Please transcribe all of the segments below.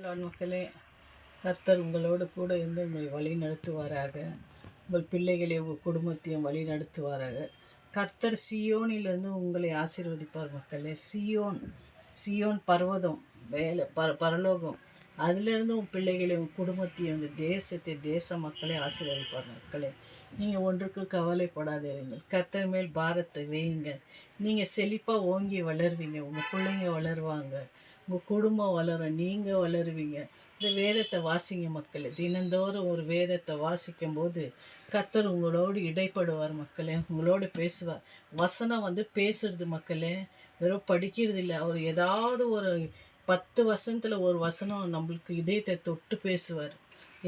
God மக்களே, கர்த்தர் உங்களோடு கூட இருந்து உங்களை வழி நடத்துவாராக. உங்கள் பிள்ளைகளை உங்கள் குடும்பத்தையும் வழி நடத்துவாராக. கர்த்தர் சியோனிலிருந்து உங்களை ஆசீர்வதிப்பார் மக்களே. சியோன் சியோன் பர்வதம், பரலோகம். அதிலிருந்து உன் பிள்ளைகளை உன் குடும்பத்தையும் உங்கள் தேசத்தை தேச மக்களை ஆசீர்வதிப்பார் மக்களே. நீங்கள் ஒன்றுக்கு கவலைப்படாதீர்கள். கர்த்தர் மேல் பாரத்தை வையுங்க. நீங்கள் செழிப்பாக ஓங்கி வளருவீங்க. உங்கள் பிள்ளைங்க வளருவாங்க. உங்கள் குடும்பம் வளரும். நீங்கள் வளருவீங்க. இந்த வேதத்தை வாசிங்க மக்களே. தினந்தோறும் ஒரு வேதத்தை வாசிக்கும் போது கர்த்தர் உங்களோடு இடைப்படுவார் மக்களே. உங்களோடு பேசுவார். வசனம் பேசுறது மக்களே, வெறும் படிக்கிறது இல்லை. அவர் ஏதாவது ஒரு 10 வசனத்தில் ஒரு வசனம் நம்மளுக்கு இதயத்தை தொட்டு பேசுவார்.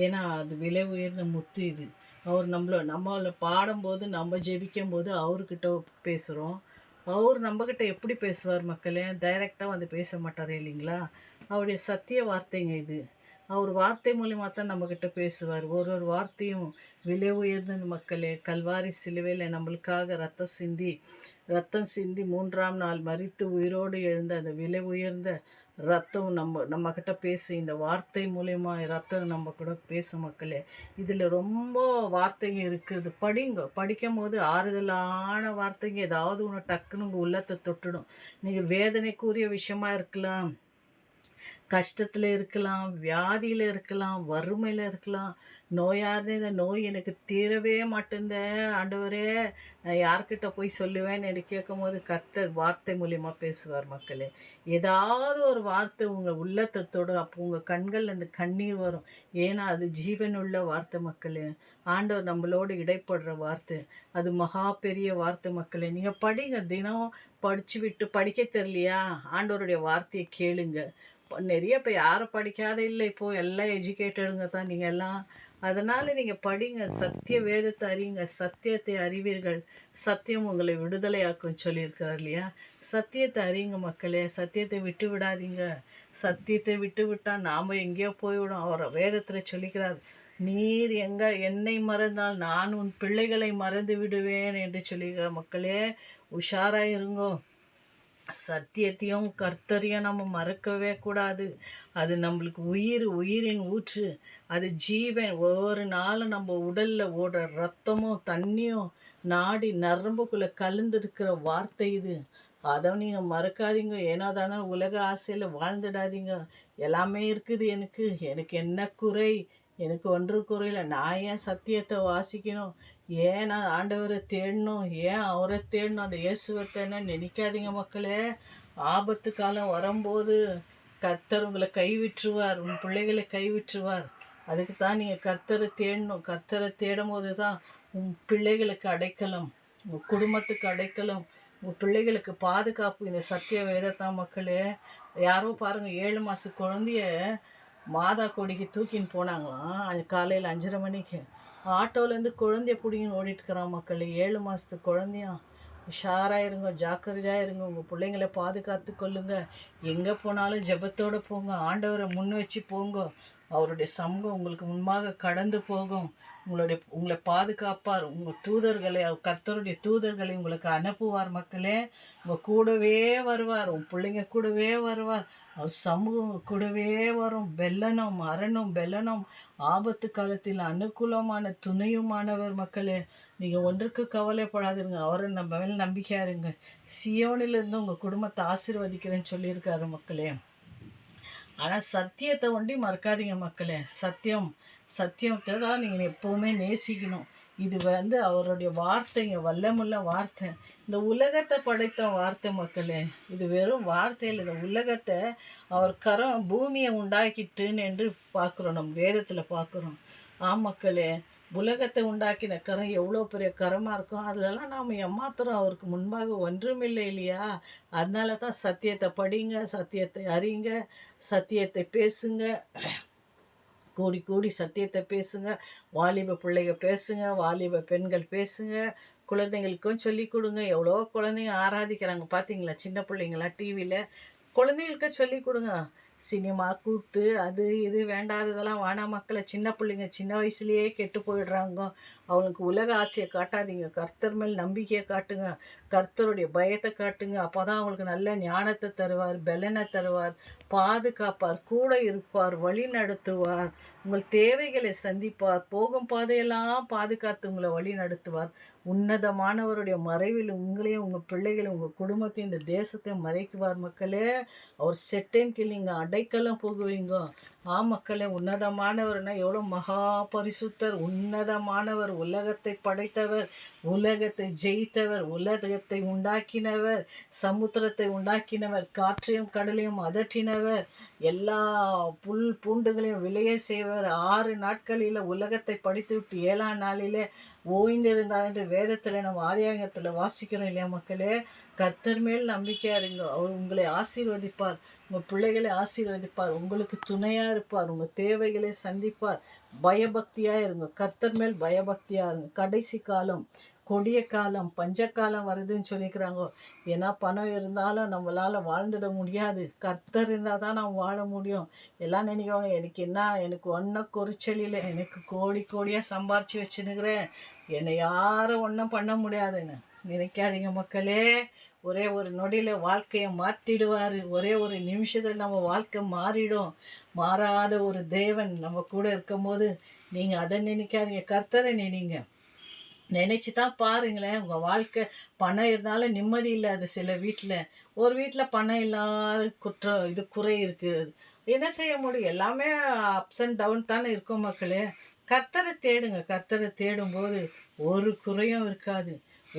ஏன்னா அது விலை உயர்ந்த முத்து இது. அவர் நம்மளை பாடும்போது, நம்ம ஜெபிக்கும் போது அவர்கிட்ட பேசுகிறோம். அவர் நம்மக்கிட்ட எப்படி பேசுவார் மக்களே? டைரெக்டாக பேச மாட்டார் இல்லைங்களா? அவருடைய சத்திய வார்த்தைங்க இது. அவர் வார்த்தை மூலிமா தான் நம்மக்கிட்ட பேசுவார். ஒரு வார்த்தையும் விலை உயர்ந்த மக்களே. கல்வாரி சிலுவையில் நம்மளுக்காக ரத்தம் சிந்தி 3ஆம் நாள் மரித்து உயிரோடு எழுந்த அந்த விலை உயர்ந்த ரத்தம் நம்மக்கிட்ட பேசும். இந்த வார்த்தை மூலயமா ரத்தம் நம்ம கூட பேசும் மக்களே. இதில் ரொம்ப வார்த்தைங்க இருக்குது. படிக்கும் போது ஆறுதலான வார்த்தைங்க ஏதாவது ஒன்று டக்குன்னு உங்கள் உள்ளத்தை தொட்டுடும். நீங்கள் வேதனைக்குரிய விஷயமா இருக்கலாம், கஷ்டத்தில் இருக்கலாம், வியாதியில் இருக்கலாம், வறுமையில் இருக்கலாம். நோயார்ந்த இந்த நோய் எனக்கு தீரவே மாட்டேந்த ஆண்டவரே, நான் யார்கிட்ட போய் சொல்லுவேன்னு எனக்கு கேட்கும் போது கர்த்தர் வார்த்தை மூலியமாக பேசுவார் மக்களே. ஏதாவது ஒரு வார்த்தை உங்கள் உள்ளத்தை தொடும். அப்போ உங்கள் கண்கள் அந்த கண்ணீர் வரும். ஏன்னா அது ஜீவனுள்ள வார்த்தை மக்களே. ஆண்டவர் நம்மளோடு இடைப்படுற வார்த்தை. அது மகா பெரிய வார்த்தை மக்களே. நீங்கள் படிங்க. தினம் படிக்க தெரியலையா? ஆண்டவருடைய வார்த்தையை கேளுங்க. நிறைய இப்போ யாரும் படிக்காத இல்லை. இப்போது எல்லாம் எஜுகேட்டடுங்க தான் நீங்கள் எல்லாம். அதனால் நீங்கள் படிங்க. சத்திய வேதத்தை அறியுங்க. சத்தியத்தை அறிவீர்கள், சத்தியம் உங்களை விடுதலையாக்கும் சொல்லியிருக்கார் இல்லையா? சத்தியத்தை அறியுங்க மக்களே. சத்தியத்தை விட்டு விடாதீங்க. சத்தியத்தை விட்டு விட்டால் நாம் எங்கேயோ போய்விடும். அவர் வேதத்தில் சொல்லிக்கிறார், நீர் என்னை மறந்தால் நான் உன் பிள்ளைகளை மறந்து விடுவேன் என்று சொல்லியிருக்கிற மக்களே. உஷாராக இருங்கோ. சத்தியத்தையும் கர்த்தரையும் நம்ம மறக்கவே கூடாது. அது நம்மளுக்கு உயிரின் ஊற்று. அது ஜீவன். ஒவ்வொரு நாளும் நம்ம உடலில் ஓடுற ரத்தமும் தண்ணியும் நாடி நரம்புக்குள்ளே கலந்துருக்கிற வார்த்தை இது. அதை நீங்கள் மறக்காதீங்க. ஏன்னா தானே உலக ஆசையில் வாழ்ந்துடாதீங்க. எல்லாமே இருக்குது எனக்கு என்ன குறை? எனக்கு ஒன்றும் குறையில. நான் ஏன் சத்தியத்தை வாசிக்கணும்? ஏன் நான் ஆண்டவரை தேடணும்? ஏன் அவரை தேடணும்? அந்த இயேசுவை தேடணும் நினைக்காதீங்க மக்களே. ஆபத்து காலம் வரும்போது கர்த்தர் உங்களை கைவிட்டுருவார். உன் பிள்ளைகளை கைவிட்டுருவார். அதுக்கு தான் நீங்கள் கர்த்தரை தேடணும். கர்த்தரை தேடும் போது தான் உன் பிள்ளைகளுக்கு அடைக்கலம், உங்கள் குடும்பத்துக்கு அடைக்கலம், உங்கள் பிள்ளைகளுக்கு பாதுகாப்பு. இந்த சத்திய வேதத்தான் மக்களே. யாரோ பாருங்கள், 7 மாத குழந்தைய மாதா கொடிக்கு தூக்கின்னு போனாங்களாம். அது காலையில் 5:30 மணிக்கு. ஆட்டோலேருந்து குழந்தைய பிடிங்கின்னு ஓடிட்டுருக்கிறான் மக்கள். 7 மாதத்து குழந்தையா. உஷாராக இருங்க, ஜாக்கிரதையாக இருங்க. உங்கள் பிள்ளைங்களை பாதுகாத்து கொள்ளுங்க. எங்கே போனாலும் ஜெபத்தோடு போங்க. ஆண்டவரை முன் வச்சு போங்க. அவருடைய சமூகம் உங்களுக்கு முன்பாக கடந்து போகும். உங்களை பாதுகாப்பார். உங்கள் தூதர்களை, கர்த்தருடைய தூதர்களை உங்களுக்கு அனுப்புவார் மக்களே. உங்கள் கூடவே வருவார். உன் பிள்ளைங்க கூடவே வருவார். அவர் சமூகம் கூடவே வரும். பெல்லனும் ஆபத்து காலத்தில் அனுகூலமான துணையுமானவர் மக்களே. நீங்கள் ஒன்றுக்கு கவலைப்படாதுங்க. அவரை நம்ம மேலே நம்பிக்கையாக இருங்க. சியோனிலிருந்து உங்கள் குடும்பத்தை ஆசீர்வதிக்கிறேன்னு சொல்லியிருக்காரு மக்களே. ஆனால் சத்தியத்தை ஒண்டி மறக்காதீங்க மக்களே. சத்தியத்தை தான் நீங்கள் எப்போவுமே நேசிக்கணும். இது அவருடைய வார்த்தைங்க, வல்லமுள்ள வார்த்தை. இந்த உலகத்தை படைத்த வார்த்தை மக்களே. இது வெறும் வார்த்தையில் இந்த உலகத்தை அவர் பூமியை உண்டாக்கிட்டுன்னு என்று பார்க்குறோம். நம்ம வேதத்தில் பார்க்குறோம். மக்களே, உலகத்தை உண்டாக்கின கரம் எவ்வளோ பெரிய கரமாக இருக்கும். அதிலெல்லாம் நாம் ஏமாத்துறோம். அவருக்கு முன்பாக ஒன்றுமில்லை இல்லையா? அதனால தான் சத்தியத்தை படிங்க, சத்தியத்தை அறிங்க, சத்தியத்தை பேசுங்க. கூடி சத்தியத்தை பேசுங்க. வாலிப பிள்ளைங்க பேசுங்க, வாலிப பெண்கள் பேசுங்க. குழந்தைங்களுக்கும் சொல்லி கொடுங்க. எவ்வளோ குழந்தைங்க ஆராதிக்கிறாங்க பார்த்தீங்களா? சின்ன பிள்ளைங்களாம் டிவியில். குழந்தைங்களுக்கு சொல்லி கொடுங்க. சினிமா கூத்து அது இது வேண்டாததெல்லாம் வேணாம் மக்களை. சின்ன பிள்ளைங்க சின்ன வயசுலேயே கெட்டு போயிடுறாங்க. அவங்களுக்கு உலக ஆசையை காட்டாதீங்க. கர்த்தர் மேல் நம்பிக்கையை காட்டுங்க. கர்த்தருடைய பயத்தை காட்டுங்க. அப்போ தான் அவங்களுக்கு நல்ல ஞானத்தை தருவார், பலனை தருவார், பாதுகாப்பார், கூட இருப்பார், வழி நடத்துவார், உங்கள் தேவைகளை சந்திப்பார், போகும் பாதையெல்லாம் பாதுகாத்து உங்களை வழி நடத்துவார். உன்னதமானவருடைய மறைவில் உங்களையும் உங்கள் பிள்ளைகளையும் உங்கள் குடும்பத்தையும் இந்த தேசத்தையும் மறைக்குவார் மக்களே. அவர் செட்டைன் கிளிங்க அடைக்கலம் போகுவீங்க. மக்களே, உன்னதமானவர்னா எவ்வளோ மகா பரிசுத்தர், உன்னதமானவர், உலகத்தை படைத்தவர், உலகத்தை ஜெயித்தவர், உலகத்தை உண்டாக்கினவர், சமுத்திரத்தை உண்டாக்கினவர், காற்றையும் கடலையும் அதட்டினவர், எல்லா புல் பூண்டுகளையும் விளைய செய்வர். 6 நாட்களில் உலகத்தை படித்து விட்டு 7ஆம் நாளிலே ஓய்ந்திருந்தார் என்று வேதத்தில் நம்ம ஆதியாகமத்தில் வாசிக்கிறோம் இல்லையா மக்களே. கர்த்தர் மேல் நம்பிக்கையாக இருங்க. அவர் உங்களை ஆசீர்வதிப்பார், உங்கள் பிள்ளைகளை ஆசீர்வதிப்பார், உங்களுக்கு துணையாக இருப்பார், உங்கள் தேவைகளை சந்திப்பார். பயபக்தியாக இருங்க. கர்த்தர் மேல் பயபக்தியாக இருங்க. கடைசி காலம், கொடிய காலம், பஞ்சக்காலம் வருதுன்னு சொல்லிக்கிறாங்க. ஏன்னா பணம் இருந்தாலும் நம்மளால் வாழ்ந்துட முடியாது. கர்த்தர் இருந்தால் தான் நாம் வாழ முடியும். எல்லாம் நினைக்கோங்க, எனக்கு ஒன்றும் குறைச்சல் இல்லை, எனக்கு கோடி கோடியாக சம்பாரித்து வச்சுன்னுக்கிறேன், என்னை யாரும் ஒன்றும் பண்ண முடியாதுன்னு நினைக்காதீங்க மக்களே. ஒரே ஒரு நொடியில் வாழ்க்கையை மாற்றிடுவார். ஒரே ஒரு நிமிஷத்தில் நம்ம வாழ்க்கை மாறிடும். மாறாத ஒரு தேவன் நம்ம கூட இருக்கும்போது நீங்கள் அதை நினைக்காதீங்க, கர்த்தரை நினைங்க. நினச்சி தான் பாருங்களேன். உங்கள் வாழ்க்கை பணம் இருந்தாலும் நிம்மதி இல்லாது. சில வீட்டில், ஒரு வீட்டில் பணம் இல்லாத குறை இருக்குது. என்ன செய்ய முடியும்? எல்லாமே அப்ஸ் அண்ட் டவுன் தானே இருக்கும் மக்களே. கர்த்தரை தேடுங்க. கர்த்தரை தேடும்போது ஒரு குறையும் இருக்காது,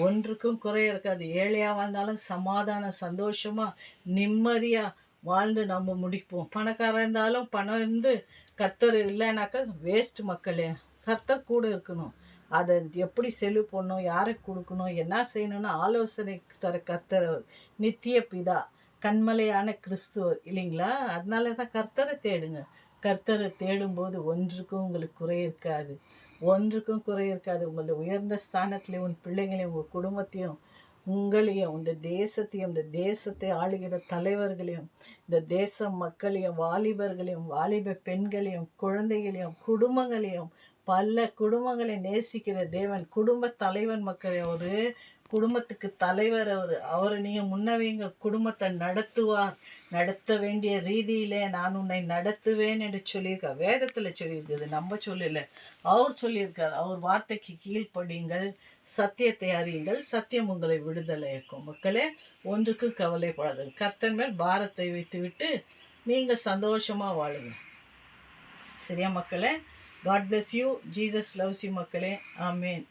ஒன்றுக்கும் குறை இருக்காது. ஏழையாக வாழ்ந்தாலும் சமாதானம், சந்தோஷமாக, நிம்மதியாக வாழ்ந்து நம்ம முடிப்போம். பணக்காரன் இருந்தாலும் பணம் இருந்து கர்த்தர் இல்லைனாக்கா வேஸ்ட் மக்களே. கர்த்தர் கூட இருக்கணும். அதை எப்படி செலவு பண்ணணும், யாருக்கு கொடுக்கணும், என்ன செய்யணும்னு ஆலோசனை தர கர்த்தர் அவர். நித்திய பிதா, கண்மலையான கிறிஸ்துவர் இல்லைங்களா. அதனால தான் கர்த்தரை தேடுங்க. கர்த்தரை தேடும்போது ஒன்றுக்கும் உங்களுக்கு குறை இருக்காது, ஒன்றுக்கும் குறை இருக்காது. உங்களுடைய உயர்ந்த ஸ்தானத்திலையும் உன் பிள்ளைங்களையும் உங்கள் குடும்பத்தையும் உங்களையும் இந்த தேசத்தையும் இந்த தேசத்தை ஆளுகிற தலைவர்களையும் இந்த தேச மக்களையும் வாலிபர்களையும் வாலிப பெண்களையும் குழந்தைகளையும் குடும்பங்களையும் பல குடும்பங்களை நேசிக்கிற தேவன், குடும்ப தலைவன் மக்களே. ஒரு குடும்பத்துக்கு தலைவர் அவரை நீங்கள் முன்னவைங்க. குடும்பத்தை நடத்துவார். நடத்த வேண்டிய ரீதியிலே நான் உன்னை நடத்துவேன் என்று சொல்லியிருக்கார். வேதத்தில் சொல்லியிருக்குது, நம்ம சொல்லலை, அவர் சொல்லியிருக்கார். அவர் வார்த்தைக்கு கீழ்ப்படியுங்கள், சத்தியத்தை அறியுங்கள், சத்தியம் உங்களை விடுதலையாக்கும். மக்களே, ஒன்றுக்கு கவலைப்படாது. கர்த்தர் மேல் பாரத்தை வைத்து விட்டு நீங்கள் சந்தோஷமாக வாழுங்க. சரியா மக்களே? God bless you. Jesus loves you மக்களே. ஆமேன்.